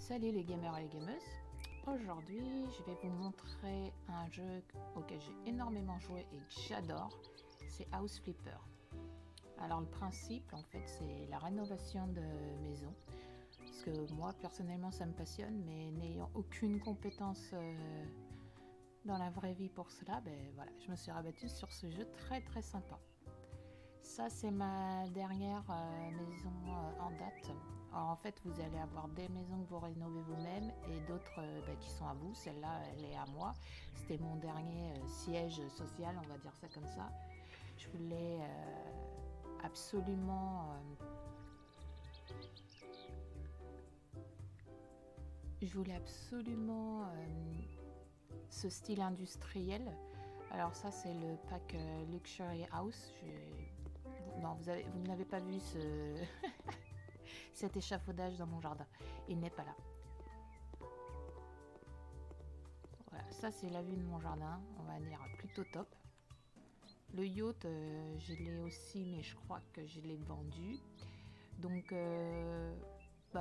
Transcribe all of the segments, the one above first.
Salut les gamers et les gameuses. Aujourd'hui, je vais vous montrer un jeu auquel j'ai énormément joué et que j'adore. C'est House Flipper. Alors le principe, en fait, c'est la rénovation de maison. Parce que moi, personnellement, ça me passionne, mais n'ayant aucune compétence dans la vraie vie pour cela, voilà, je me suis rabattue sur ce jeu très très sympa. Ça, c'est ma dernière maison en date. Alors, en fait, vous allez avoir des maisons que vous rénovez vous-même et d'autres qui sont à vous. Celle-là, elle est à moi. C'était mon dernier siège social, on va dire ça comme ça. Je voulais absolument... ce style industriel. Alors ça, c'est le pack Luxury House. Non, vous n'avez pas vu cet échafaudage dans mon jardin. Il n'est pas là. Voilà, ça c'est la vue de mon jardin. On va dire plutôt top. Le yacht, je l'ai aussi, mais je crois que je l'ai vendu. Donc,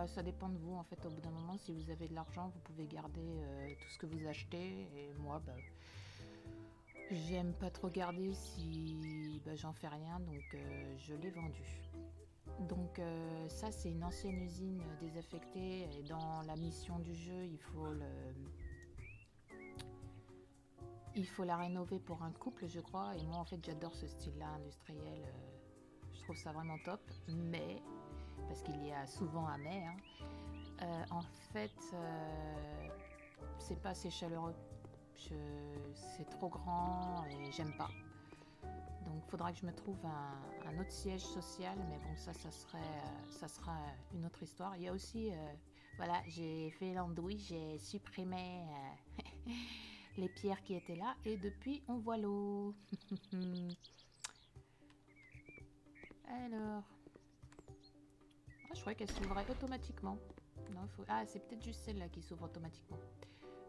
ça dépend de vous. En fait, au bout d'un moment, si vous avez de l'argent, vous pouvez garder tout ce que vous achetez. Et moi, j'aime pas trop garder si j'en fais rien, donc je l'ai vendu. Donc ça, c'est une ancienne usine désaffectée et dans la mission du jeu, il faut la rénover pour un couple, je crois. Et moi, en fait, j'adore ce style-là industriel. Je trouve ça vraiment top. Mais, parce qu'il y a souvent un mais, en fait, c'est pas assez chaleureux. C'est trop grand et j'aime pas. Donc il faudra que je me trouve un autre siège social, mais bon, ça sera une autre histoire. Il y a aussi, voilà, j'ai fait l'andouille, j'ai supprimé les pierres qui étaient là, et depuis, on voit l'eau. Alors, je croyais qu'elle s'ouvrait automatiquement. Non, c'est peut-être juste celle-là qui s'ouvre automatiquement.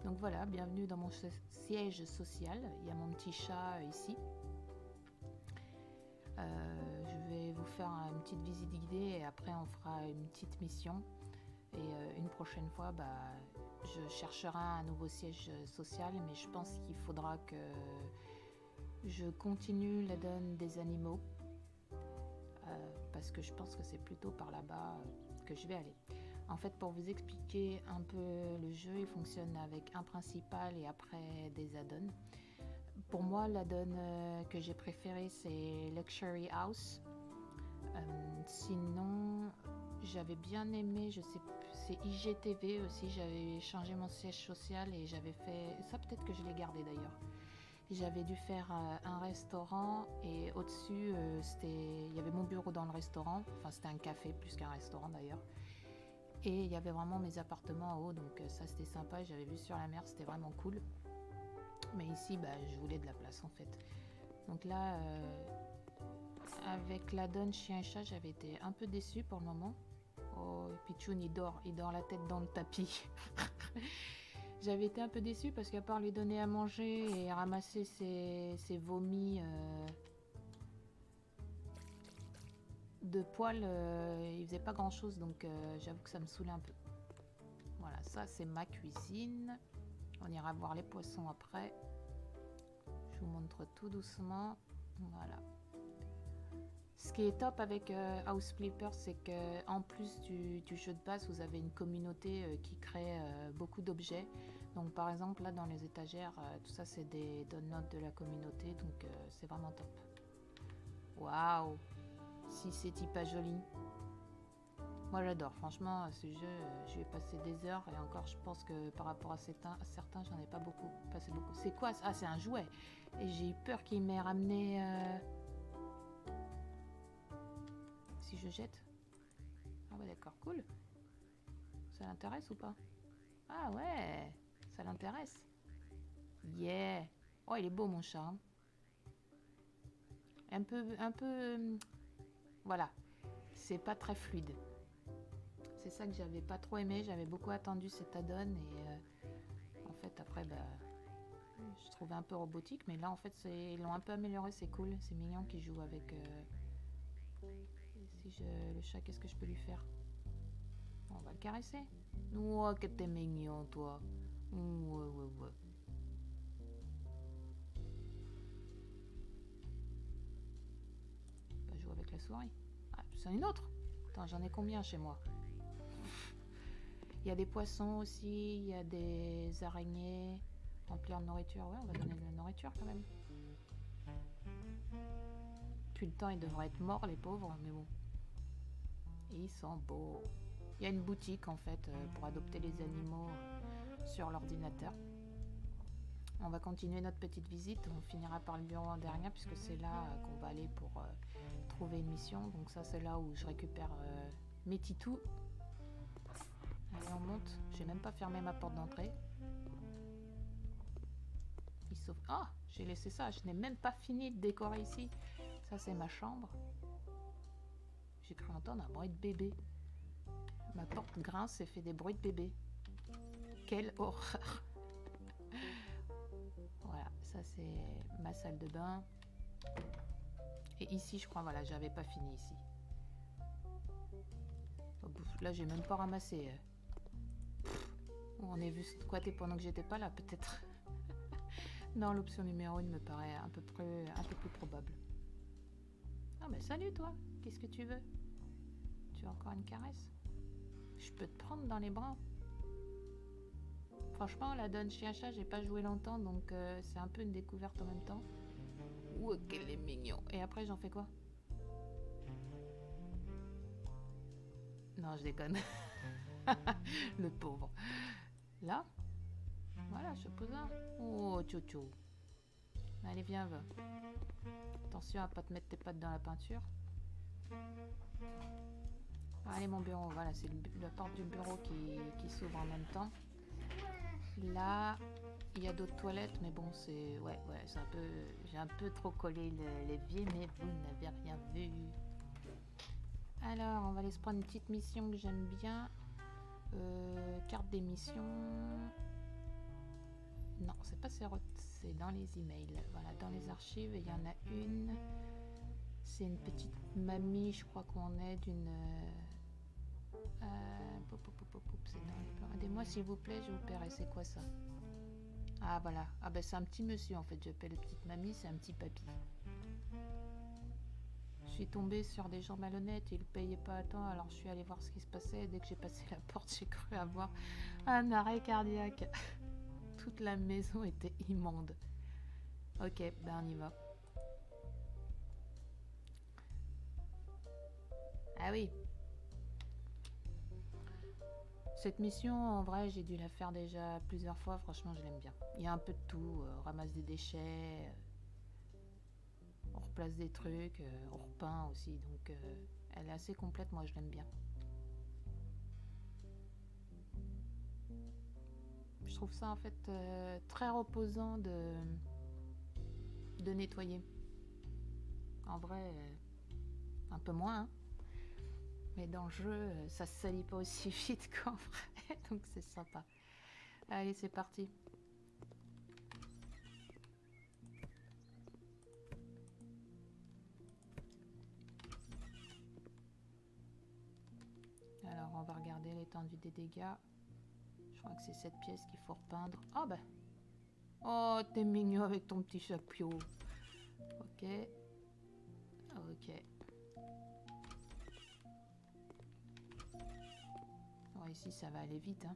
Donc voilà, bienvenue dans mon siège social. Il y a mon petit chat ici. Je vais vous faire une petite visite guidée et après on fera une petite mission. Et une prochaine fois, je chercherai un nouveau siège social, mais je pense qu'il faudra que je continue la donne des animaux. Parce que je pense que c'est plutôt par là-bas que je vais aller. En fait, pour vous expliquer un peu le jeu, il fonctionne avec un principal et après des add-ons. Pour moi, l'add-on que j'ai préféré, c'est Luxury House. Sinon, j'avais bien aimé, je sais plus, c'est IGTV aussi. J'avais changé mon siège social et j'avais fait... Ça, peut-être que je l'ai gardé d'ailleurs. J'avais dû faire un restaurant et au-dessus, il y avait mon bureau dans le restaurant. Enfin, c'était un café plus qu'un restaurant d'ailleurs. Et il y avait vraiment mes appartements en haut, donc ça c'était sympa. J'avais vu sur la mer, c'était vraiment cool. Mais ici, je voulais de la place en fait. Donc là, avec la donne chien et chat, j'avais été un peu déçue pour le moment. Oh, et Pichoun, il dort la tête dans le tapis. J'avais été un peu déçue parce qu'à part lui donner à manger et ramasser ses vomis de poils, il faisait pas grand chose, donc j'avoue que ça me saoulait un peu. Voilà, ça c'est ma cuisine. On ira voir les poissons après. Je vous montre tout doucement. Voilà. Ce qui est top avec House Flipper, c'est que en plus du jeu de base, vous avez une communauté qui crée beaucoup d'objets. Donc par exemple, là dans les étagères, tout ça c'est des donuts de la communauté, donc c'est vraiment top. Waouh! Si c'est pas joli. Moi j'adore, franchement, ce jeu, je vais passer des heures et encore je pense que par rapport à certains, j'en ai pas passé beaucoup. C'est quoi? Ah, c'est un jouet. Et j'ai eu peur qu'il m'ait ramené... Si je jette? Ah ouais, d'accord, cool. Ça l'intéresse ou pas? Ah ouais, ça l'intéresse. Yeah. Oh, il est beau mon chat. Hein. Un peu... Voilà, c'est pas très fluide. C'est ça que j'avais pas trop aimé. J'avais beaucoup attendu cet add-on et en fait après, je trouvais un peu robotique. Mais là, en fait, ils l'ont un peu amélioré. C'est cool. C'est mignon qu'ils jouent avec... Le chat, qu'est-ce que je peux lui faire? On va le caresser. Oh, que t'es mignon, toi. Ouais, ouais, ouais. Pas jouer avec la souris. Ah, c'est une autre. Attends, j'en ai combien chez moi? Il y a des poissons aussi, il y a des araignées. Remplir de nourriture. Ouais, on va donner de la nourriture quand même. Depuis le temps, ils devraient être morts, les pauvres, mais bon. Et ils sont beaux. Il y a une boutique en fait pour adopter les animaux sur l'ordinateur. On va continuer notre petite visite. On finira par le bureau en dernier puisque c'est là qu'on va aller pour trouver une mission. Donc ça, c'est là où je récupère mes titous. Allez, on monte. J'ai même pas fermé ma porte d'entrée. Ah, j'ai laissé ça. Je n'ai même pas fini de décorer ici. Ça, c'est ma chambre. J'ai cru entendre un bruit de bébé. Ma porte grince et fait des bruits de bébé. Quelle horreur! Voilà, ça c'est ma salle de bain. Et ici, je crois, voilà, j'avais pas fini ici. Là, j'ai même pas ramassé. On est vu squatter pendant que j'étais pas là, peut-être. Non, l'option numéro 1 me paraît un peu plus probable. Ah, mais salut toi! Qu'est-ce que tu veux? Tu as encore une caresse? Je peux te prendre dans les bras. Franchement, la donne chien-chat, j'ai pas joué longtemps, donc c'est un peu une découverte en même temps. Ouh, qu'elle est mignon. Et après, j'en fais quoi? Non, je déconne. Le pauvre. Là? Voilà, je pose un. Oh, tchou-tchou. Allez, viens, va. Attention à pas te mettre tes pattes dans la peinture. Allez, mon bureau. Voilà, c'est la porte du bureau qui s'ouvre en même temps. Là, il y a d'autres toilettes, mais bon, c'est... Ouais, c'est un peu... J'ai un peu trop collé l'évier, mais vous n'avez rien vu. Alors, on va aller se prendre une petite mission que j'aime bien. Carte des missions. Non, c'est pas c'est dans les emails. Voilà, dans les archives, il y en a une. C'est une petite mamie, je crois qu'on est d'une... c'est dans les plans. Aidez-moi s'il vous plaît, je vous paierai. C'est quoi ça? Ah voilà, ah ben c'est un petit monsieur en fait, j'appelle petite mamie, c'est un petit papy. Je suis tombée sur des gens malhonnêtes, ils ne payaient pas à temps, alors je suis allée voir ce qui se passait, et dès que j'ai passé la porte, j'ai cru avoir un arrêt cardiaque. Toute la maison était immonde. Ok, ben on y va. Ah oui. Cette mission, en vrai, j'ai dû la faire déjà plusieurs fois, franchement, je l'aime bien. Il y a un peu de tout, ramasse des déchets, on replace des trucs, on repeint aussi, donc elle est assez complète, moi je l'aime bien. Je trouve ça en fait très reposant de nettoyer. En vrai, un peu moins, hein. Mais dans le jeu, ça se salit pas aussi vite qu'en vrai, donc c'est sympa. Allez, c'est parti. Alors, on va regarder l'étendue des dégâts. Je crois que c'est cette pièce qu'il faut repeindre. Oh, bah. Oh, t'es mignon avec ton petit chapeau. Ok. Ok. Oh, ici, ça va aller vite, hein.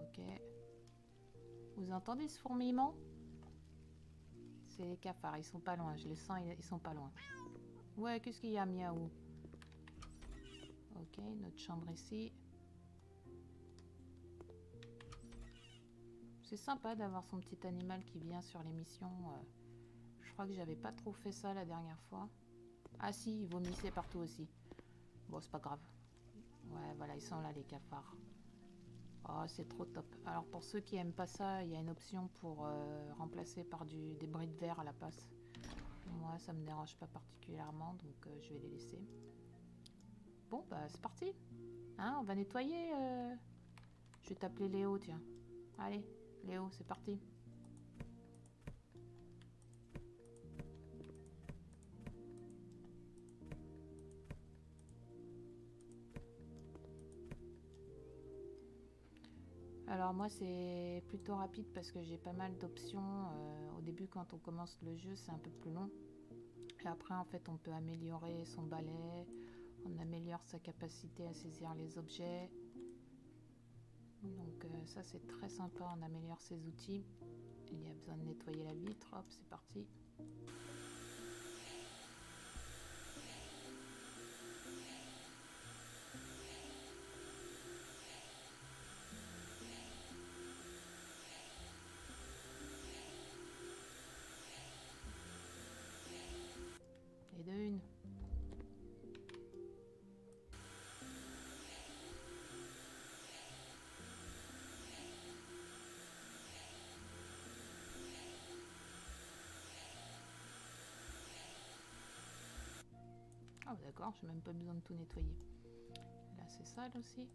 Ok. Vous entendez ce fourmillement? C'est les cafards, ils sont pas loin. Je les sens, ils sont pas loin. Ouais, qu'est-ce qu'il y a, miaou? Ok, notre chambre ici. C'est sympa d'avoir son petit animal qui vient sur les missions. Je crois que j'avais pas trop fait ça la dernière fois. Ah si, ils vomissaient partout aussi. Bon, c'est pas grave. Ouais, voilà, ils sont là les cafards. Oh, c'est trop top. Alors pour ceux qui aiment pas ça, il y a une option pour remplacer par des bris de verre à la place. Moi, ça me dérange pas particulièrement, donc je vais les laisser. Bon, bah c'est parti. Hein, on va nettoyer. Je vais t'appeler Léo, tiens. Allez, Léo, c'est parti. Alors moi c'est plutôt rapide parce que j'ai pas mal d'options. Au début quand on commence le jeu c'est un peu plus long. Et après en fait on peut améliorer son balai, on améliore sa capacité à saisir les objets. Donc ça c'est très sympa, on améliore ses outils. Il y a besoin de nettoyer la vitre, hop c'est parti. Et de une. Ah d'accord, j'ai même pas besoin de tout nettoyer. Là c'est sale aussi.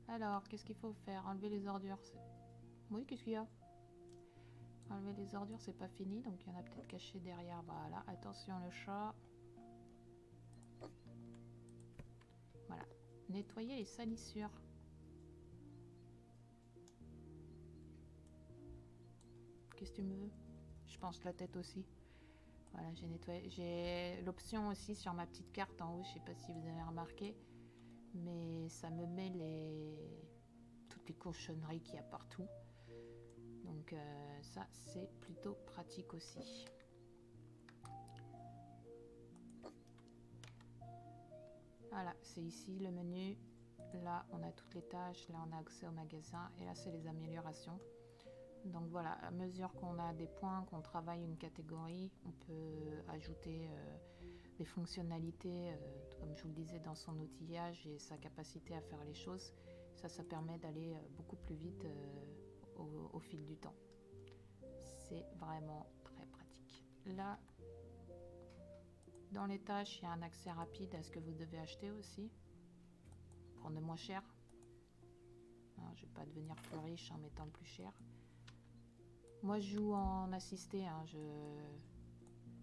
Alors, qu'est-ce qu'il faut faire? Enlever les ordures. Oui, qu'est-ce qu'il y a? Enlever les ordures, c'est pas fini, donc il y en a peut-être caché derrière. Voilà, attention le chat. Voilà, nettoyer les salissures. Qu'est-ce que tu me veux? Je pense la tête aussi. Voilà, j'ai nettoyé. J'ai l'option aussi sur ma petite carte en haut, je sais pas si vous avez remarqué, mais ça me met toutes les cochonneries qu'il y a partout. Donc ça, c'est plutôt pratique aussi. Voilà, c'est ici le menu. Là, on a toutes les tâches. Là, on a accès au magasin. Et là, c'est les améliorations. Donc voilà, à mesure qu'on a des points, qu'on travaille une catégorie, on peut ajouter des fonctionnalités, comme je vous le disais, dans son outillage et sa capacité à faire les choses. Ça permet d'aller beaucoup plus vite au fil du temps. C'est vraiment très pratique. Là, dans les tâches, il y a un accès rapide à ce que vous devez acheter aussi. Prendre moins cher. Non, je ne vais pas devenir plus riche en mettant plus cher. Moi, je joue en assisté. Hein. Je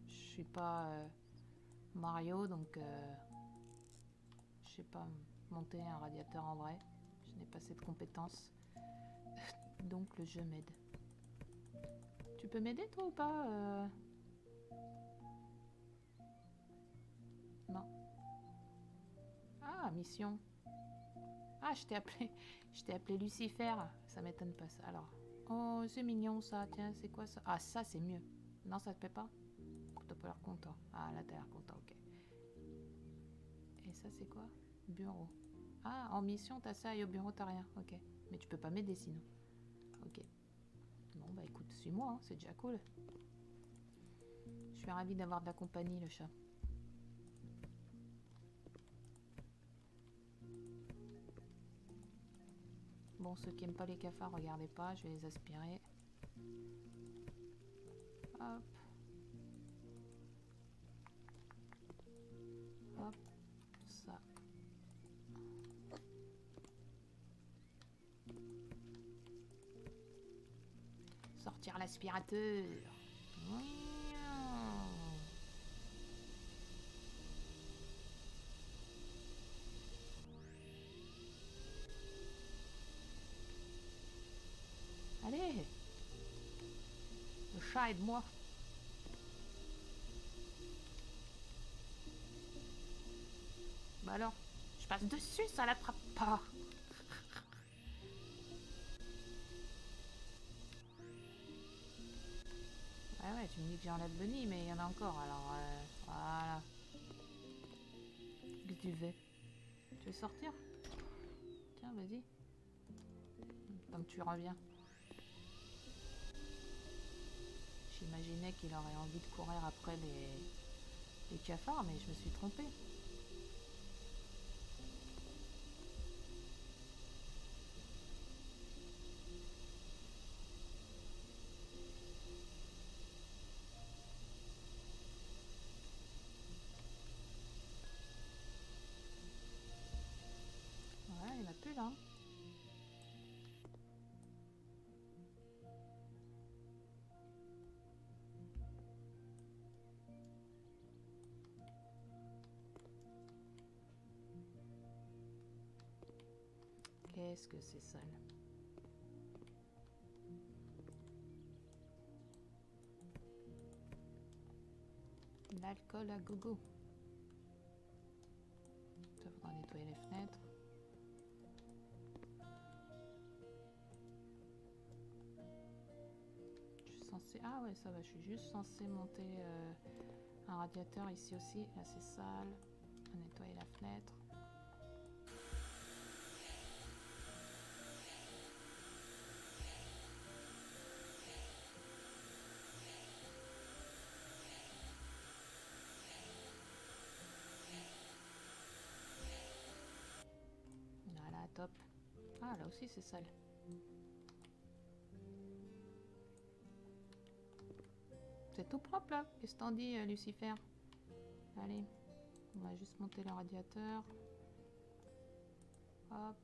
suis pas Mario, donc je sais pas monter un radiateur en vrai. Je n'ai pas cette compétence. Donc le jeu m'aide. Tu peux m'aider toi ou pas Non. Ah, mission. Ah, je t'ai appelé. Je t'ai appelé Lucifer. Ça m'étonne pas ça. Alors. Oh, c'est mignon ça. Tiens, c'est quoi ça? Ah, ça c'est mieux. Non, ça te plaît pas? T'as pas l'air content. Ah, là t'as l'air content, ok. Et ça c'est quoi? Bureau. Ah, en mission t'as ça et au bureau t'as rien. Ok. Mais tu peux pas m'aider sinon. Ok. Bon bah écoute, suis-moi, hein, c'est déjà cool. Je suis ravie d'avoir de la compagnie, le chat. Bon, ceux qui aiment pas les cafards, regardez pas, je vais les aspirer. Hop. Hop. Ça. Sortir l'aspirateur. Allez. Le chat, aide-moi. Bah alors, je passe dessus, ça l'attrape pas. Ah ouais, tu me dis que j'enlève le nid, mais il y en a encore, alors voilà. Qu'est-ce que tu fais? Tu veux sortir? Tiens, vas-y. Tant que tu reviens. J'imaginais qu'il aurait envie de courir après les cafards, mais je me suis trompée. Ouais, il n'y en a plus là. Qu'est-ce que c'est sale. L'alcool à gogo. Ça faudra nettoyer les fenêtres. Je suis censée... Ah ouais, ça va, je suis juste censée monter un radiateur ici aussi. Là c'est sale. On va nettoyer la fenêtre. Voilà, top. Ah, là aussi c'est sale. C'est tout propre là. Qu'est-ce que t'en dis, Lucifer? Allez, on va juste monter le radiateur. Hop.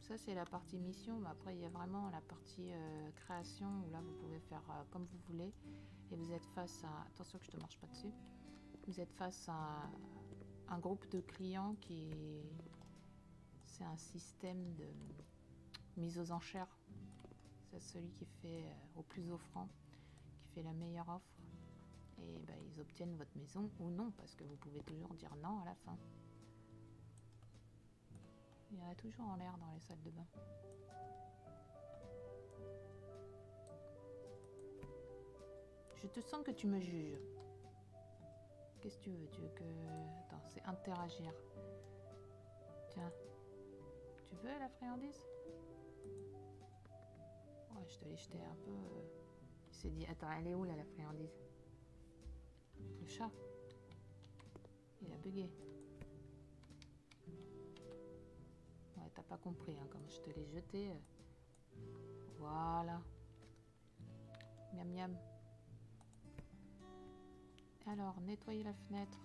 Ça c'est la partie mission, mais après il y a vraiment la partie création où là vous pouvez faire comme vous voulez. Et vous êtes face à... Attention que je te marche pas dessus. Vous êtes face à un groupe de clients qui... C'est un système de mise aux enchères. C'est celui qui fait au plus offrant, qui fait la meilleure offre. Et bah, ils obtiennent votre maison ou non, parce que vous pouvez toujours dire non à la fin. Il y en a toujours en l'air dans les salles de bain. Je te sens que tu me juges. Qu'est-ce que tu veux? Tu veux que... Attends, c'est interagir. Tiens. Tu veux la friandise? Ouais, je te l'ai jeté un peu. Il s'est dit, attends, elle est où là, la friandise? Le chat. Il a bugué. Ouais, t'as pas compris, hein, comme je te l'ai jeté. Voilà. Miam miam. Alors, nettoyer la fenêtre.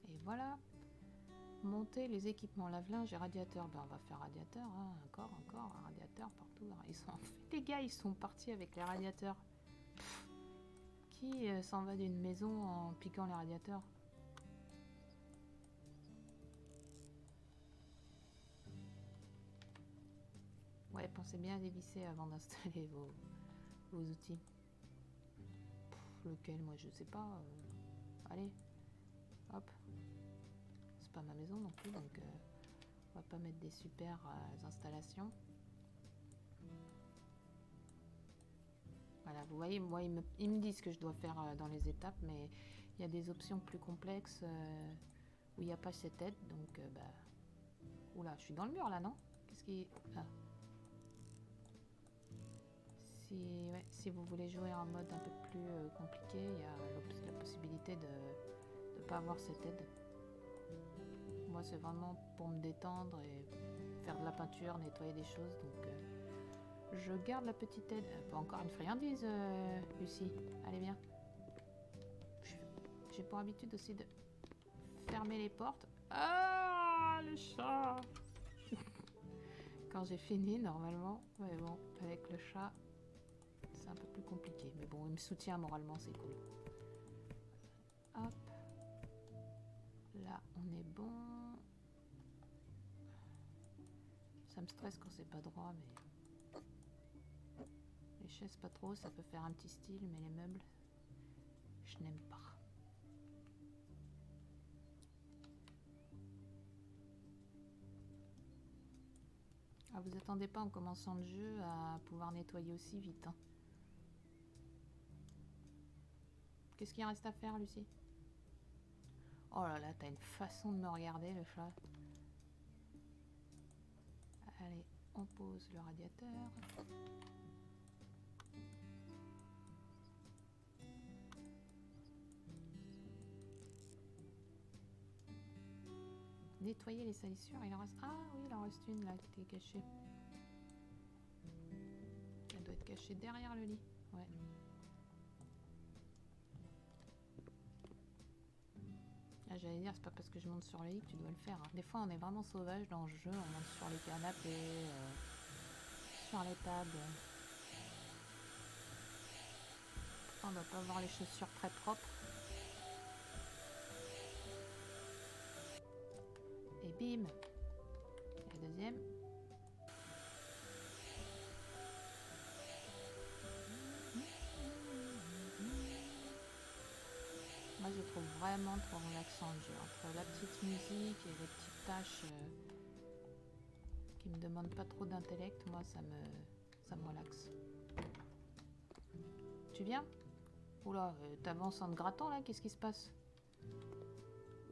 Et voilà. Monter les équipements lave-linge et radiateur. Ben, on va faire radiateur, hein. Encore, un radiateur partout. Ils sont... En fait, les gars, ils sont partis avec les radiateurs. Pff, qui s'en va d'une maison en piquant les radiateurs? Ouais, pensez bien à dévisser avant d'installer vos outils. Lequel, moi, je sais pas. Allez, hop. C'est pas ma maison non plus, donc on va pas mettre des super installations. Voilà, vous voyez, moi, ils me disent ce que je dois faire dans les étapes, mais il y a des options plus complexes où il n'y a pas cette aide, donc bah... Oula, je suis dans le mur là, non? Qu'est-ce qui... Ah. Si vous voulez jouer en mode un peu plus compliqué, il y a la possibilité de ne pas avoir cette aide. Moi, c'est vraiment pour me détendre et faire de la peinture, nettoyer des choses, donc je garde la petite aide. Pas encore une friandise, Lucie. Allez, viens. J'ai pour habitude aussi de fermer les portes. Ah, le chat. Quand j'ai fini, normalement. Mais bon, avec le chat... C'est un peu plus compliqué, mais bon, il me soutient moralement, c'est cool. Hop. Là, on est bon. Ça me stresse quand c'est pas droit, mais... Les chaises, pas trop, ça peut faire un petit style, mais les meubles, je n'aime pas. Ah, vous attendez pas en commençant le jeu à pouvoir nettoyer aussi vite, hein. Qu'est-ce qu'il reste à faire, Lucie? Oh là là, t'as une façon de me regarder, le chat. Allez, on pose le radiateur. Nettoyer les salissures, il en reste... Ah oui, il en reste une là qui était cachée. Elle doit être cachée derrière le lit. Ouais. Ah, j'allais dire, c'est pas parce que je monte sur les lits que tu dois le faire, hein. Des fois, on est vraiment sauvage dans le jeu, on monte sur les canapés, sur les tables. On doit pas avoir les chaussures très propres. Et bim! Et la deuxième. Moi, je trouve vraiment trop relaxant le jeu. Entre la petite musique et les petites tâches qui me demandent pas trop d'intellect, moi, ça me relaxe. Tu viens? Oula, t'avances en te grattant là, qu'est-ce qui se passe?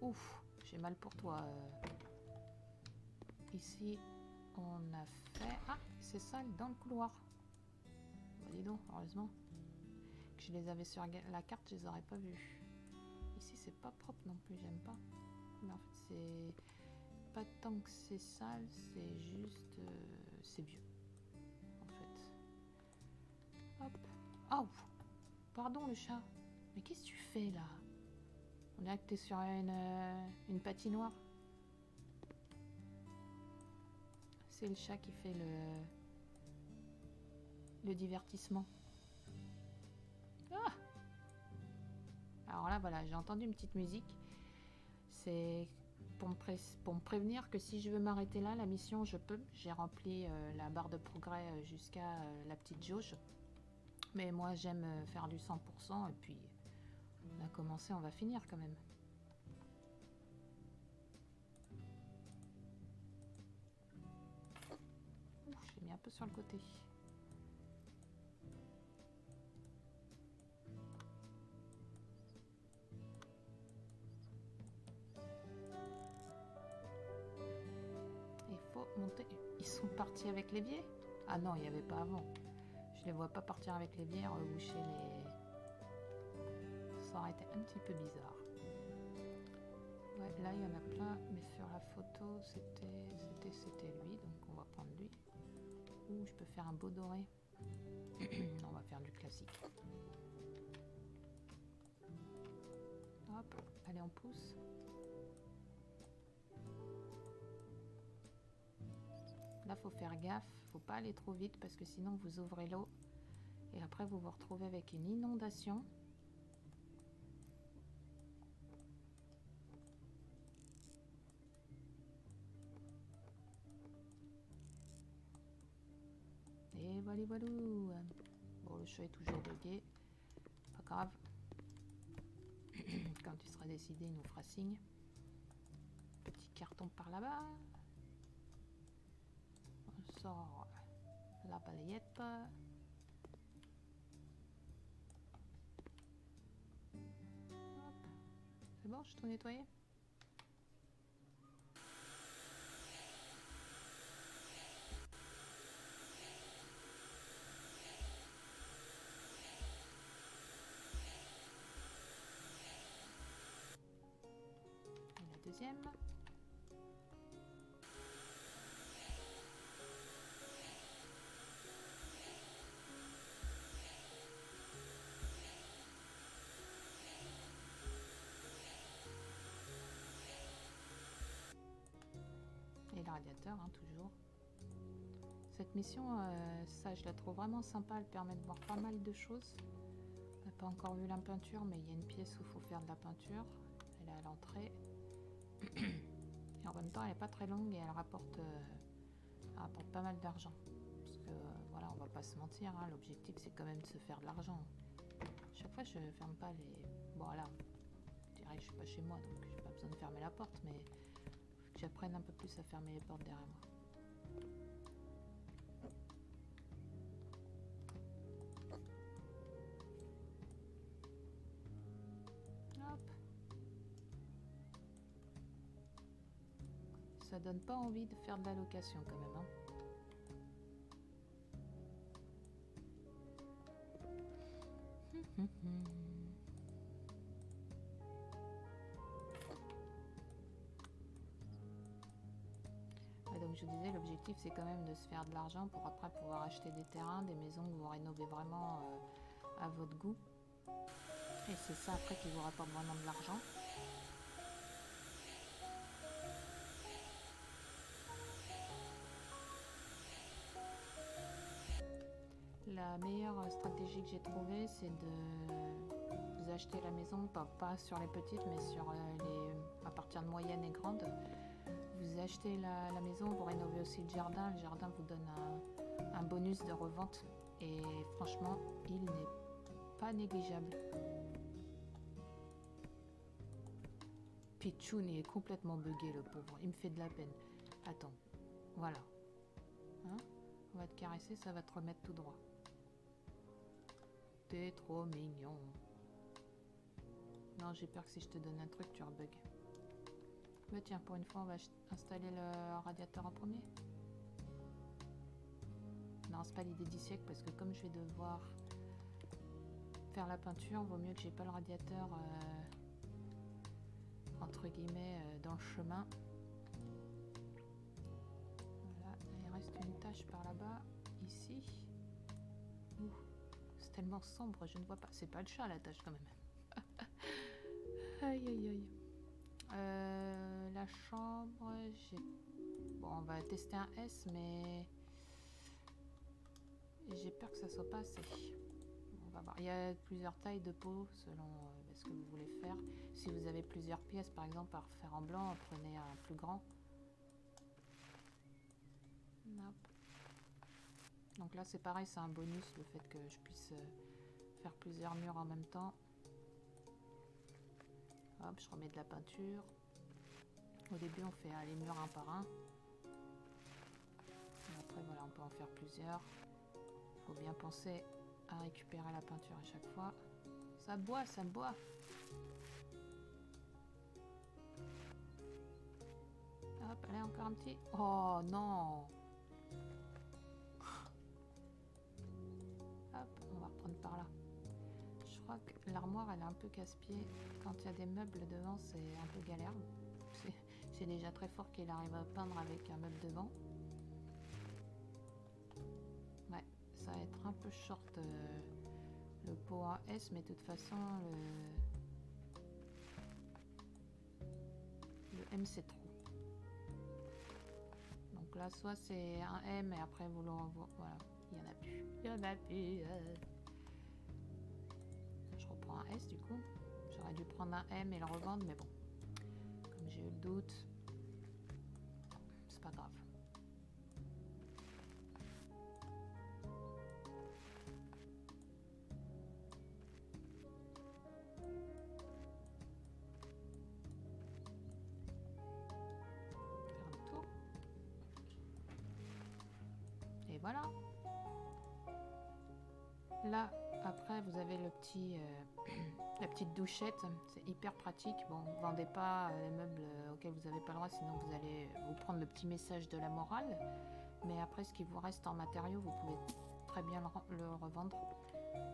Ouf, j'ai mal pour toi. Ici, on a fait... Ah, c'est sale dans le couloir. Bah, dis donc, heureusement que je les avais sur la carte, je les aurais pas vus. Ici, c'est pas propre non plus, j'aime pas. Mais en fait, c'est pas tant que c'est sale, c'est juste... c'est vieux, en fait. Hop. Oh, pardon le chat. Mais qu'est-ce que tu fais là? On dirait que t'es sur une patinoire. C'est le chat qui fait le divertissement. Ah! Alors là, voilà, j'ai entendu une petite musique. C'est pour me prévenir que si je veux m'arrêter là, la mission, je peux. J'ai rempli la barre de progrès jusqu'à la petite jauge. Mais moi, j'aime faire du 100%. Et puis, on a commencé, on va finir quand même. J'ai mis un peu sur le côté. Il faut monter. Ils sont partis avec l'évier? Ah non, il n'y avait pas avant. Je les vois pas partir avec l'évier, reboucher les... Ça aurait été un petit peu bizarre. Ouais, là il y en a plein, mais sur la photo c'était lui, donc on va prendre lui. Ouh, je peux faire un beau doré. Non, on va faire du classique. Hop, allez, on pousse. Là, faut faire gaffe, faut pas aller trop vite parce que sinon vous ouvrez l'eau et après vous vous retrouvez avec une inondation. Et voilà, voilà. Bon, le chat est toujours bugué. Pas grave. Quand tu seras décidé, il nous fera signe. Petit carton par là-bas. On sort la balayette. C'est bon, je t'ai nettoyé? Deuxième. Et le radiateur, hein, toujours. Cette mission, ça je la trouve vraiment sympa, elle permet de voir pas mal de choses. On n'a pas encore vu la peinture, mais il y a une pièce où il faut faire de la peinture. Elle est à l'entrée. Et en même temps, elle n'est pas très longue et elle rapporte pas mal d'argent. Parce que voilà, on va pas se mentir, hein, l'objectif c'est quand même de se faire de l'argent. Chaque fois, je ferme pas les... Bon là, je dirais que je suis pas chez moi, donc j'ai pas besoin de fermer la porte, mais faut que j'apprenne un peu plus à fermer les portes derrière moi. Hop. Ça donne pas envie de faire de la location quand même, hein. Donc je vous disais, l'objectif c'est quand même de se faire de l'argent pour après pouvoir acheter des terrains, des maisons que vous rénovez vraiment à votre goût. Et c'est ça après qui vous rapporte vraiment de l'argent. la meilleure stratégie que j'ai trouvée, c'est de vous acheter la maison, pas sur les petites, mais sur à partir de moyennes et grandes. Vous achetez la maison, vous rénovez aussi le jardin. Le jardin vous donne un bonus de revente. Et franchement, il n'est pas négligeable. Pichoun est complètement bugué, le pauvre. Il me fait de la peine. Attends, voilà. Hein, on va te caresser, ça va te remettre tout droit. T'es trop mignon. Non, j'ai peur que si je te donne un truc, tu rebugs. Bah tiens, pour une fois, on va installer le radiateur en premier. Non, c'est pas l'idée du siècle, parce que comme je vais devoir faire la peinture, vaut mieux que j'ai pas le radiateur entre guillemets dans le chemin. Voilà, il reste une tache par là-bas, ici. Ouh, c'est tellement sombre, je ne vois pas. C'est pas le chat la tache quand même. Aïe aïe aïe. La chambre, j'ai... Bon, on va tester un S, mais j'ai peur que ça soit pas assez. On va voir. Il y a plusieurs tailles de peau selon ce que vous voulez faire. Si vous avez plusieurs pièces, par exemple, à refaire en blanc, prenez un plus grand. Hop. Donc là, c'est pareil, c'est un bonus, le fait que je puisse faire plusieurs murs en même temps. Hop, je remets de la peinture. Au début, on fait les murs un par un. Et après, voilà, on peut en faire plusieurs. Il faut bien penser à récupérer la peinture à chaque fois. Ça boit, ça boit. Hop, allez, encore un petit. Oh non. Hop, on va reprendre par là. Je crois que l'armoire, elle est un peu casse-pied. Quand il y a des meubles devant, c'est un peu galère. C'est déjà très fort qu'il arrive à peindre avec un meuble devant. Ouais, ça va être un peu short le pot en S, mais de toute façon, le M c'est trop. Donc là, soit c'est un M et après vous le renvoie. Voilà, il n'y en a plus. Il n'y en a plus. Je reprends un S du coup. J'aurais dû prendre un M et le revendre, mais bon. Comme j'ai eu le doute, c'est pas grave. Faire un tour. Et voilà. Là, après, vous avez le petit, la petite douchette. C'est hyper pratique. Bon, ne vendez pas les meubles auxquels vous n'avez pas le droit, sinon vous allez vous prendre le petit message de la morale. Mais après, ce qui vous reste en matériaux, vous pouvez très bien le revendre.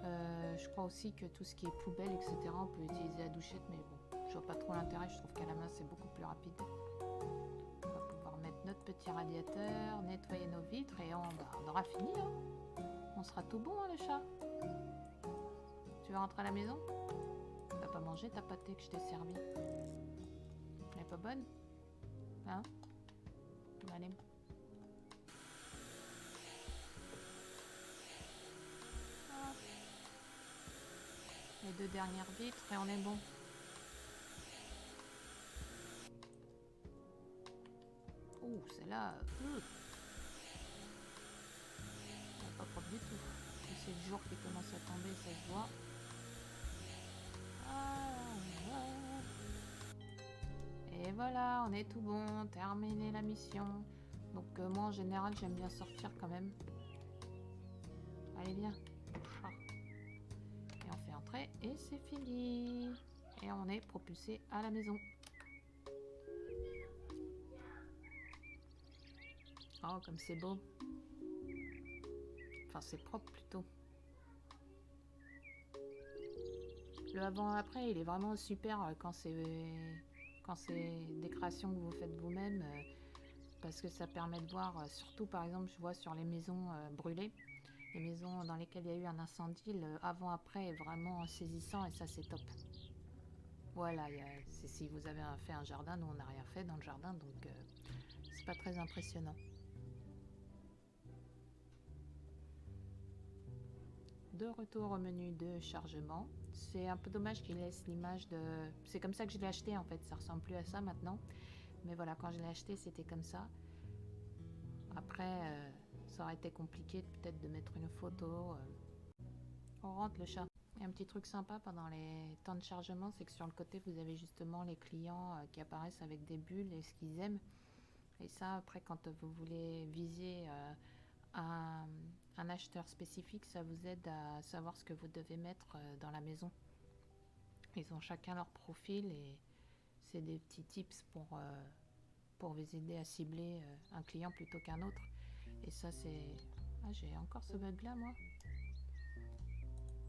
Je crois aussi que tout ce qui est poubelle, etc., on peut utiliser la douchette, mais bon, je vois pas trop l'intérêt. Je trouve qu'à la main, c'est beaucoup plus rapide. On va pouvoir mettre notre petit radiateur, nettoyer nos vitres et on aura fini. Hein. On sera tout bon, hein, le chat. Tu veux rentrer à la maison? T'as pas mangé ta pâtée que je t'ai servi? Elle est pas bonne? Hein? Allez. Hop. Les deux dernières vitres et on est bon. Ouh, celle-là... pas propre du tout. Et c'est le jour qui commence à tomber, ça se voit. Et voilà, on est tout bon, terminé la mission. Donc moi en général j'aime bien sortir quand même. Allez viens. Et on fait entrer et c'est fini. Et on est propulsé à la maison. Oh comme c'est beau. Enfin c'est propre plutôt. Le avant-après il est vraiment super quand c'est des créations que vous faites vous-même parce que ça permet de voir, surtout par exemple je vois sur les maisons brûlées, les maisons dans lesquelles il y a eu un incendie, le avant-après est vraiment saisissant et ça c'est top. Voilà, si vous avez fait un jardin, nous on n'a rien fait dans le jardin donc c'est pas très impressionnant. de retour au menu de chargement. C'est un peu dommage qu'il laisse l'image de... C'est comme ça que je l'ai acheté en fait, ça ressemble plus à ça maintenant. Mais voilà, quand je l'ai acheté, c'était comme ça. Après, ça aurait été compliqué peut-être de mettre une photo. On rentre le chat. Et un petit truc sympa pendant les temps de chargement, c'est que sur le côté, vous avez justement les clients qui apparaissent avec des bulles et ce qu'ils aiment. Et ça, après, quand vous voulez viser un acheteur spécifique, ça vous aide à savoir ce que vous devez mettre dans la maison. Ils ont chacun leur profil et c'est des petits tips pour vous aider à cibler un client plutôt qu'un autre. Et ça, c'est... Ah, j'ai encore ce bug là, moi.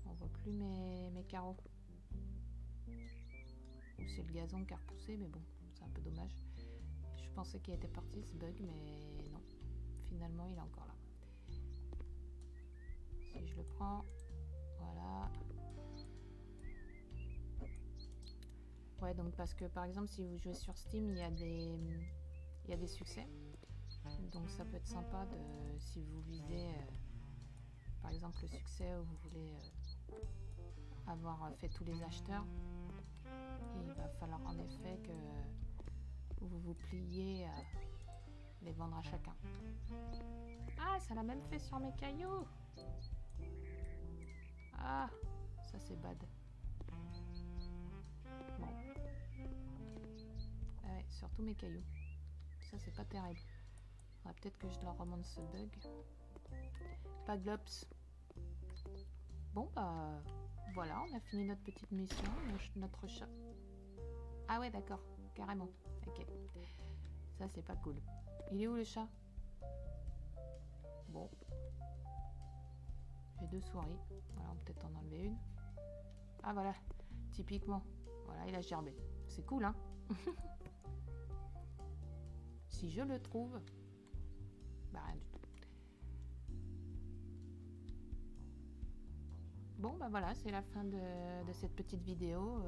On voit plus mes carreaux. Ou c'est le gazon qui a repoussé, mais bon, c'est un peu dommage. Je pensais qu'il était parti ce bug, mais non. Finalement, il est encore là. Si je le prends, voilà. Ouais, donc parce que par exemple, si vous jouez sur Steam, il y a des succès. Donc ça peut être sympa de, si vous visez, par exemple, le succès où vous voulez avoir fait tous les acheteurs. Il va falloir en effet que vous vous pliez à les vendre à chacun. Ah, ça l'a même fait sur mes cailloux. Ah, ça c'est bad. Bon. Ah ouais, surtout mes cailloux. Ça c'est pas terrible. Faudrait peut-être que je leur remonte ce bug. Pas glops. Bon bah voilà, on a fini notre petite mission. Notre chat. Ah ouais d'accord, carrément. Ok. Ça c'est pas cool. Il est où le chat? Bon. J'ai 2 souris. Voilà, on peut peut-être en enlever une. Ah voilà, typiquement. Voilà, il a gerbé. C'est cool, hein. Si je le trouve... Bah rien du tout. Bon, bah voilà, c'est la fin de cette petite vidéo.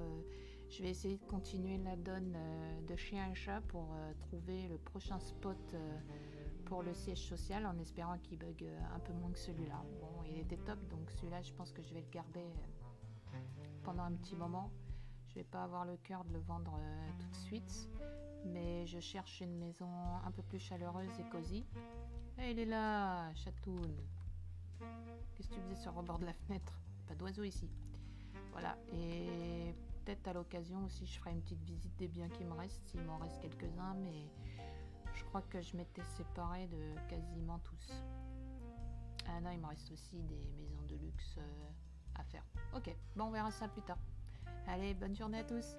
Je vais essayer de continuer la donne de chien et chat pour trouver le prochain spot pour le siège social en espérant qu'il bug un peu moins que celui-là. Bon, il était top, donc celui-là, je pense que je vais le garder pendant un petit moment. Je vais pas avoir le cœur de le vendre tout de suite, mais je cherche une maison un peu plus chaleureuse et cosy. Et il est là, Chatoun. Qu'est-ce que tu faisais sur le rebord de la fenêtre? Pas d'oiseau ici. Voilà, et peut-être à l'occasion aussi, je ferai une petite visite des biens qui me restent, s'il m'en reste quelques-uns, mais je crois que je m'étais séparée de quasiment tous. Ah non, il me reste aussi des maisons de luxe à faire. Ok, bon, on verra ça plus tard. Allez, bonne journée à tous!